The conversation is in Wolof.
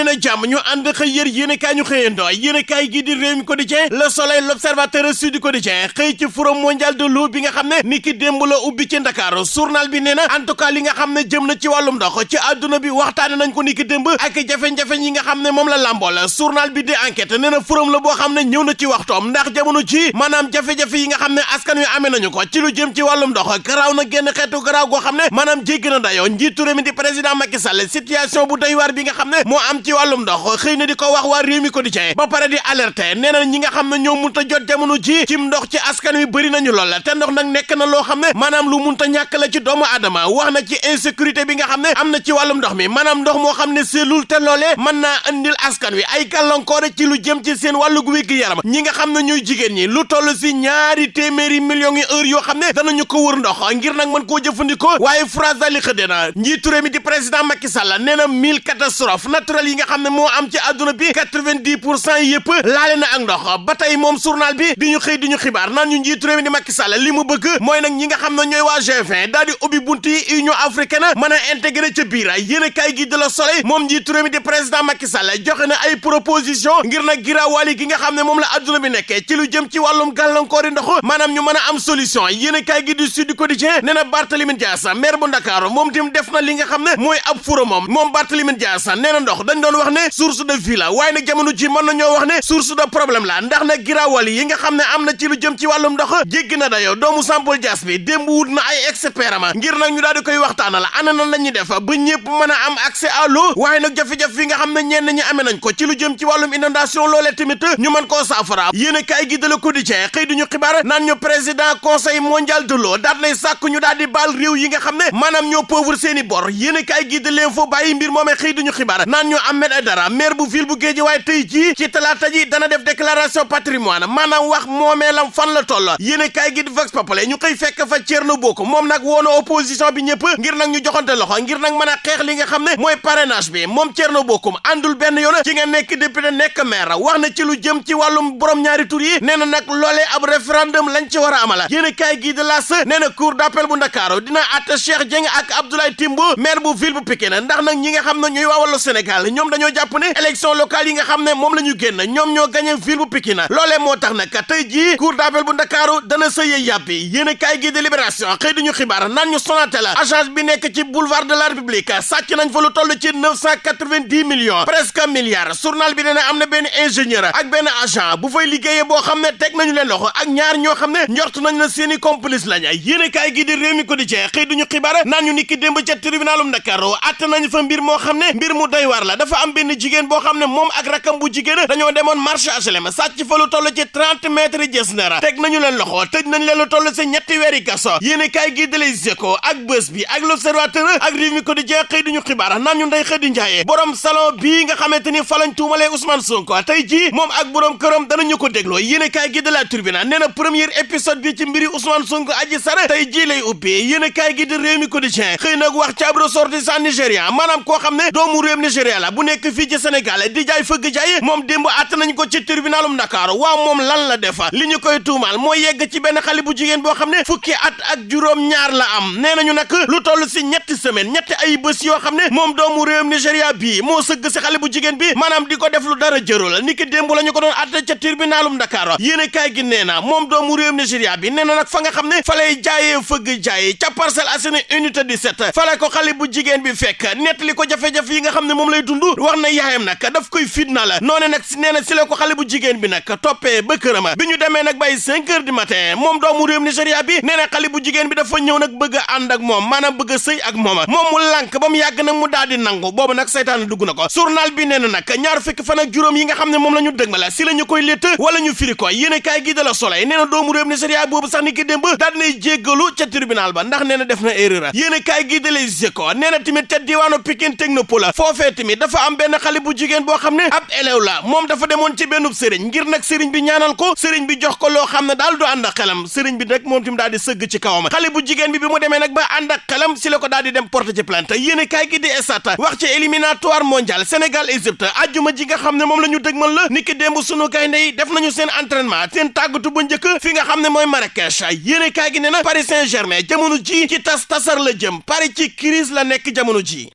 dalee na jàmm ñu ànd xëy yër yéenekaay ñu xëyandoo yéenekaay gi di Rewmi Quotidien Le Soleil L'Observateur Sud Quotidien xëy ci forum mondial de l'eau bi nga xam ne niki démb la ubbi ci Ndakaaru journal bi nee na en tout cas li nga xam ne jëm na ci wàllum ndox ci àdduna bi waxtaane nañ ko niki démb ak jafe-jafe yi nga xam ne moom la làmbool journal bi di enquête nee na forum la boo xam ne ñëw na ci waxtoom ndax jamono ci maanaam jafe-jafe yi nga xam ne askan wi amee nañu ko ci lu jëm ci wàllum ndox garaaw na génn xeetu garaaw goo xam ne maanaam jéggi na dayoo njiitu réew mi di président Macky Sall situation bu doy waar bi nga xam ne moo am ci wàllum ndox xëy na di ko wax waa Rewmi Quotidien ba pare di alerter nee na ñi nga xam ne ñoo munta jot jamono ji cim ndox ci askan wi bëri nañu lool te ndox nag nekk na loo xam ne maanaam lu munta ñàkk la ci doomu aadama wax na ci insécurité bi nga xam ne am na ci wàllum ndox mi maanaam ndox moo xam ne sellul te loolee mën naa andil askan wi ay gàllankoor ci lu jëm ci seen wàllu wér-gi-yaram ñi nga xam ne ñooy jigéen ñi lu toll si 200 millions yi heure yoo xam ne danañu ko wër ndox ngir nag mën koo jëfandikoo waaye phrase li xëdee na njiitu réew mi di président Macky Sall nee na 1000 catastrophes naturelles yi nga xam ne moo am ci àdduna bi 90% yëpp laale na ak ndox ba tey moom journal bi di ñu xëy di ñu xibaar naan ñu njiitu réew mi di Macky Sall li mu bëgg mooy nag ñi nga xam ne ñooy waa G20 daal di ubbi buntu yi Union africaine mën a intégré ca biir yéen a kaay gi de la Soleil moom njiitu réew mi di président Macky Sall joxe na ay proposition ngir nag giraawaali gi nga xam ne moom la àdduna bi nekkee ci lu jëm ci wàllum gàllankoori ndox maanaam ñu mën a am solution yéen a kaay gi du Sud Quotidien nee na Barthélémy Dias maire bu Ndakaaru moom tim def na li nga xam ne mooy ab furo moom Barthélémy Dias nee na ndox dañ doon wax ne source de vie la waaye nag jamono ji mën na ñoo wax ne source de problème la ndax nag giraawali yi nga xam ne am na ci lu jëm ci wàllum ndox jéggi na dayo doomu Sampol Dias bi démb wut na ay expert ama ngir nag ñu daal di koy waxtaanal ana nan la ñuy def ba ñëpp mën a am accès à l'eau waaye nag jafe-jafe yi nga xam ne ñenn ñi amee nañ ko ci lu jëm ci wàllum inondation loolee tamit ñu mën koo saafara yéen a kaay gi de Le Quotidien xëy duñu xibaar naan ñu président conseil mondial de l'eau daal lay sàkk ñu daal di baal réew yi nga xam ne maanaam ñoo pauvre seeni bor yéen a kaay gi de L'Info bàyyi mbir moomee xëy duñu xibaar naan ñu Ahmed Aidara maire bu ville bu Guédiawaye tey jii ci talaata ji dana def déclaration patrimoine maanaam wax moomeelam fan la toll yéen a kaay gi di Vox Populi ñu koy fekk fa Thierno Bocoum moom nag woona opposition bi ñëpp ngir nag ñu joxante loxo ngir nag mën a xeex li nga xam ne mooy parrainage bi moom Thierno Bocoum àndul benn yoon ci nga nekk député nekk maire wax na ci lu jëm ci wàllum borom ñaari tur yi nee na nag loolee ab référendum lañ ci war a amala yéen a kaay gi de L'As nee na cour d'appel bu Ndakaaru dina àtte Cheikh Dieng ak Abdoulaye Timbo maire bu ville bu Pikine ndax nag ñi nga xam ne ñooy waa Wallu Sénégal ñoom dañoo jàpp ne élection locale yi nga xam ne moom la ñu génn ñoom ñoo gagné ville bu Pikine loolee moo tax nag tey jii cour d'appel bu Ndakaaru dana sëye yàbbi yéen a kaay gi de Libération xëy duñu xibaar naan ñu Sonatel agence bi nekk ci boulevard de la République sàcc nañ fa lu toll ci 990 millions presque milliard journal bi nee na am na benn ingénieur ak benn agent bu fay liggéeyee boo xam ne teg nañu leen loxo ak ñaar ñoo xam ne njort nañ na seeni complice lañ yéen a kaay gi di Rewmi Quotidien xëy duñu xibaar naan ñu niki démb ca tribunalum Ndakaaru atte nañu fa mbir moo xam ne mbir mu doy waar la dafa am benn jigéen boo xam ne moom ak rakam bu jigéen dañoo demoon marché HLM sàcc fa lu toll ci 30 mètres Getzner teg nañu leen loxo tëj nañ leen lu toll ci ñetti weeri kaso yéen a kaay gi di Les Échos ak Bës Bi ak L'Observateur ak Rewmi Quotidien xëy duñu xibaar naan ñu Ndeye Khady Ndiaye borom salon bii nga xamante ni fa lañ tuumalee Ousmane Sonko tey jii moom ak borom këram danañu ko dégloo yéen a kaay gi de La Tribune nee na premier épisode bi ci mbiri Ousmane Sonko Adji Sarr tey jii lay ubbi yéen a kaay gi di Rewmi Quotidien xëy nag wax ci ab ressortissant nigérian maanaam koo xam ne doomu réew Nigéria la bu nekk fii ci Sénégal di jaay fëgg jaay moom démb àtt nañ ko ci tribunalum Dakar waaw moom lan la def li ñu koy tuumaal moo yegg ci benn xale bu jigéen boo xam ne fukki at ak juróom ñaar la am nee nañu nag lu toll si ñetti semaine ñetti ay bés yoo xam ne moom doomu réewum Nigéria bii moo sëgg si xale bu jigéen bi maanaam di ko def lu dara jërul ni ki démb la ñu ko doon àtte ca tribunalum Dakar yéen a kaay gi nee na moom doomu réewum Nigéria bi nee na nag fa nga xam ne fa lay jaayee fëgg jaay ca Parcelles Assainies unité 17 fa la ko xale bu jigéen bi fekk nettali ko jafe-jafe yi nga xam ne moom lay dund wax na yaayam nag daf koy fitna la noone nag nee na si la ko xale bu jigéen bi nag toppee ba këram bi ñu demee nag bay 5 heures du matin moom doomu réewum Nigéria bi nee na xale bu jigéen bi dafa ñëw nag bëgg a ànd ak moom maanaam bëgg a sëy ak moom mu lànk ba mu yàgg nag mu daal di nangu boobu nag saytaan dugg na ko journal bi nee na nag ñaar fukki fan ak juróom yi nga xam ne moom la ñu dëg ma la si la ñu koy létt wala ñu firi ko yéen a kaay gi de La Soleil nee na doomu réewum Nigéria boobu sax ni ki démb daal dinay jéggalu ca tribunal ba ndax nee na def na erreur yéen a kaay gi de Les Échos nee na tamit ca diwaanu Pikine Technopole foofee tamit dafa am benn xale bu jigéen boo xam ne ab élève la moom dafa demoon ci benn sëriñ ngir nag sëriñ bi ñaanal ko sëriñ bi jox ko loo xam ne daal du ànd ak xelam sëriñ bi nag moom tamit daal di sëgg ci kawam xale bu jigéen bi mu demee nag ba ànd ak xelam si la ko daal di dem porte ci plainte yéen a kaay gi di Stades wax ci éliminatoire mondial Sénégal Égypte ajjuma ji nga xam ne moom la ñu dëgmal la niki démb sunu gaynde yi def nañu seen entraînement seen tàggatu bu njëkk fi nga xam ne mooy Marrakech yéen a kaay gi ne na Paris Saint-Germain jamono ji ci tasar la jëm Paris ci crise la nekk jamono ji